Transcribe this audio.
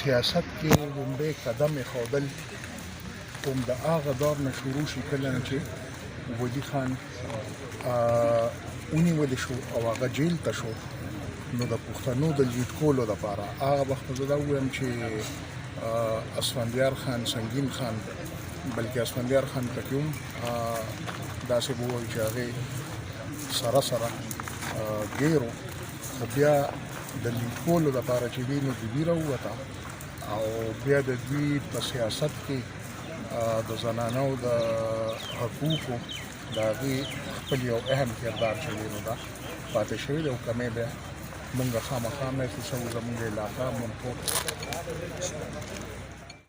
سیاست کې لومړی قدم ایښودل کوم د هغه دور نه شروع شي کله نه چې ولي خان ونیول شو او هغه جیل ته شو، نو د پښتنو د لیډ کولو لپاره هغه وخت زه دا ووایم چې اسفندیار خان، سنگین خان، بلکې اسفندیار خان پکې هم داسې به ووایو چې هغې سره سره ګیرو، خو بیا د لیډ کولو لپاره چې دوی نو دوی راووته او بیا د دوی په سیاست کې د زنانو د حقوقو د هغې خپل یو اهم کردار چې دی نو دا پاتې شوی دی او کمی بیا مونږ خامخا محسوسوو زمونږ علاقه مونږ